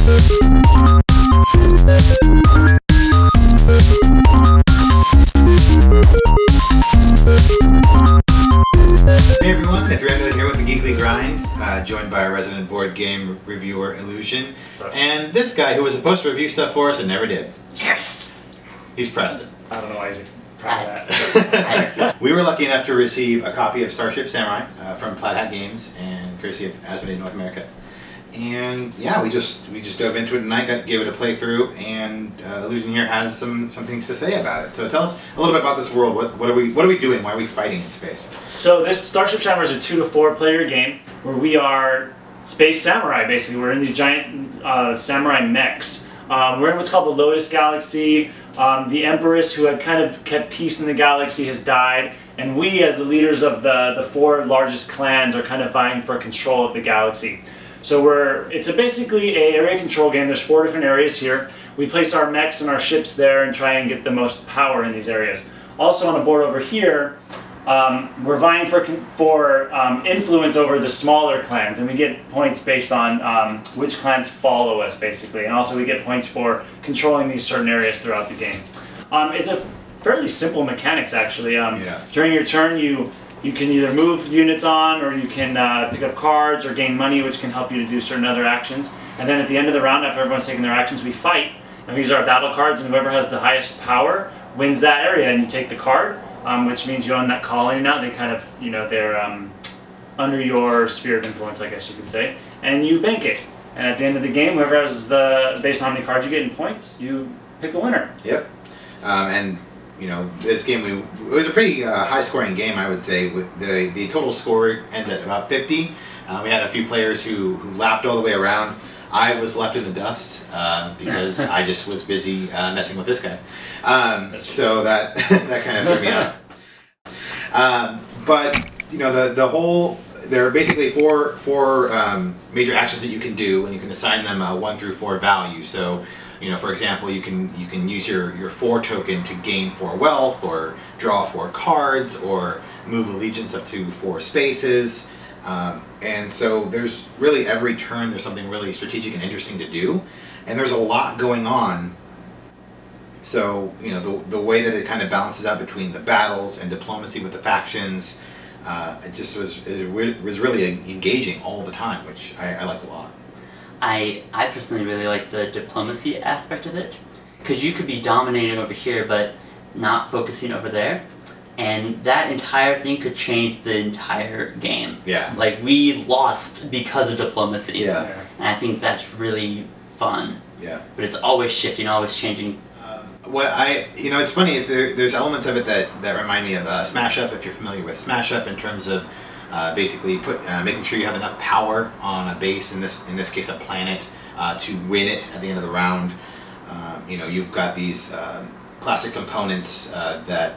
Hey everyone, Mithrandiel here with the Geekly Grind, joined by our resident board game reviewer, Illusion, and this guy who was supposed to review stuff for us and never did. Yes! He's Preston. I don't know why he's proud of that. We were lucky enough to receive a copy of Starship Samurai from Plaid Hat Games, and courtesy of Asmodee North America. And yeah, we just dove into it tonight, gave it a playthrough, and Illusion here has some things to say about it. So tell us a little bit about this world. What are we doing? Why are we fighting in space? So this Starship Samurai is a 2 to 4 player game where we are space samurai. Basically, we're in these giant samurai mechs. We're in what's called the Lotus Galaxy. The Empress, who had kind of kept peace in the galaxy, has died, and we, as the leaders of the 4 largest clans, are kind of vying for control of the galaxy. So it's basically an area control game. There's 4 different areas here. We place our mechs and our ships there and try and get the most power in these areas. Also on the board over here, we're vying for influence over the smaller clans, and we get points based on which clans follow us, basically. And also we get points for controlling these certain areas throughout the game. It's a fairly simple mechanics, actually. During your turn, you can either move units on, or you can pick up cards or gain money, which can help you to do certain other actions. And then at the end of the round, after everyone's taken their actions, we fight, and we use our battle cards, and whoever has the highest power wins that area. And you take the card, which means you own that colony now. They kind of, they're under your sphere of influence, I guess you could say, and you bank it. And at the end of the game, whoever has based on how many cards you get in points, you pick a winner. Yep. And this game, it was a pretty high-scoring game, I would say. With the total score ends at about 50. We had a few players who lapped all the way around. I was left in the dust because I just was busy messing with this guy. So that kind of threw me out. But there are basically four major actions that you can do, and you can assign them 1 through 4 values. So, for example, you can use your 4 token to gain 4 wealth, or draw 4 cards, or move allegiance up to 4 spaces. And so there's really every turn there's something really strategic and interesting to do, and there's a lot going on. So the way that it kind of balances out between the battles and diplomacy with the factions, it just was really engaging all the time, which I liked a lot. I personally really like the diplomacy aspect of it, because you could be dominating over here but not focusing over there, and that entire thing could change the entire game. Yeah. Like, we lost because of diplomacy. Yeah. And I think that's really fun. Yeah. But it's always shifting, always changing. It's funny, there's elements of it that remind me of Smash Up, if you're familiar with Smash Up, in terms of basically making sure you have enough power on a base, in this case a planet, to win it at the end of the round. You've got these classic components that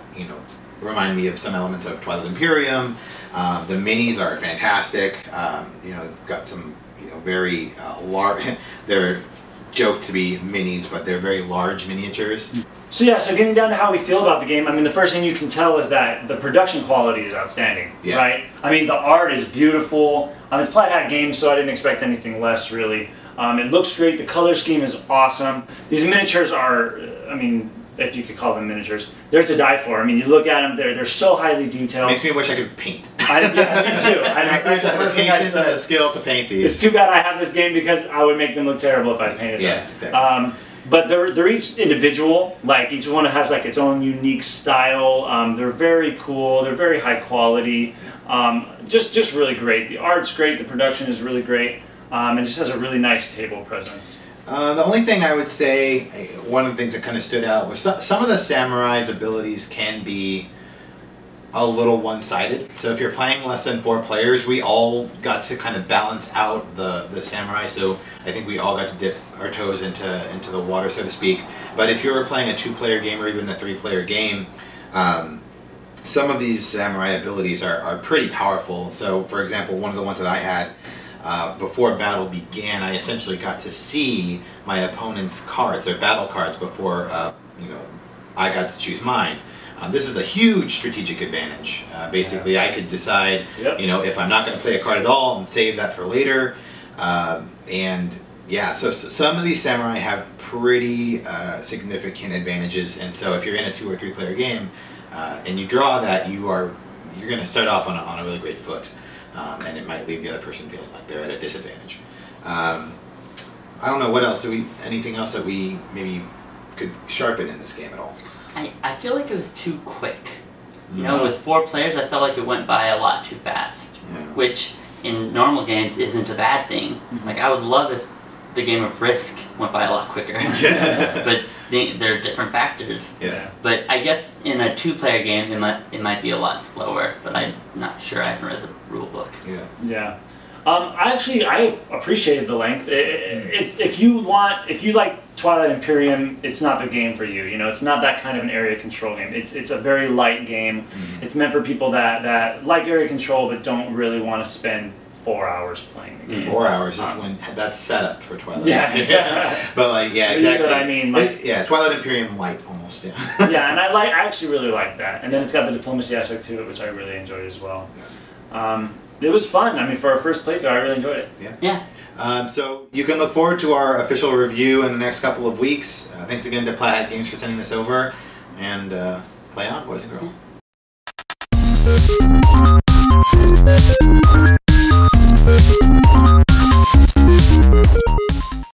remind me of some elements of Twilight Imperium. The minis are fantastic. Got some very large. They're joked to be minis, but they're very large miniatures. So getting down to how we feel about the game, I mean, the first thing you can tell is that the production quality is outstanding, right? I mean, the art is beautiful. It's Plaid Hat Games, so I didn't expect anything less, really. It looks great. The color scheme is awesome. These miniatures are, I mean, if you could call them miniatures, they're to die for. I mean, you look at them, they're so highly detailed. Makes me wish I could paint. Yeah, me too. I wish I had the patience and the skill to paint these. It's too bad I have this game, because I would make them look terrible if I painted them. Yeah, exactly. But they're each individual. Like, each one has like its own unique style. They're very cool. They're very high quality. Just really great. The art's great. The production is really great. And it just has a really nice table presence. The only thing I would say, one of the things that kind of stood out was some of the samurai's abilities can be a little one-sided. So if you're playing less than 4 players, we all got to kind of balance out the samurai. So I think we all got to dip our toes into the water, so to speak. But if you were playing a 2-player game or even a 3-player game, some of these samurai abilities are pretty powerful. So for example, one of the ones that I had, before battle began, I essentially got to see my opponent's cards, their battle cards, before I got to choose mine. This is a huge strategic advantage. Basically, I could decide, if I'm not going to play a card at all and save that for later. And Yeah, so some of these samurai have pretty significant advantages, and so if you're in a 2 or 3 player game and you draw that, you're going to start off on a really great foot, and it might leave the other person feeling like they're at a disadvantage. I don't know what else anything else that we maybe could sharpen in this game at all. I feel like it was too quick. You know, with 4 players, I felt like it went by a lot too fast, which in normal games isn't a bad thing. Like, I would love if the game of Risk went by a lot quicker. But there are different factors. Yeah. But I guess in a 2-player game, it might be a lot slower. But I'm not sure. I haven't read the rule book. Yeah. Yeah. I appreciated the length. If you like Twilight Imperium, it's not the game for you. You know, it's not that kind of an area control game. It's a very light game. It's meant for people that like area control but don't really want to spend 4 hours playing the game. 4 hours is when that's set up for Twilight. Yeah. But like, yeah, exactly. You know what I mean? Like, yeah, Twilight Imperium light almost. Yeah. Yeah, and I actually really like that. And then it's got the diplomacy aspect to it, which I really enjoyed as well. It was fun. I mean, for our first playthrough, I really enjoyed it. Yeah. So you can look forward to our official review in the next couple of weeks. Thanks again to Plaid Hat Games for sending this over, and play on, boys and girls.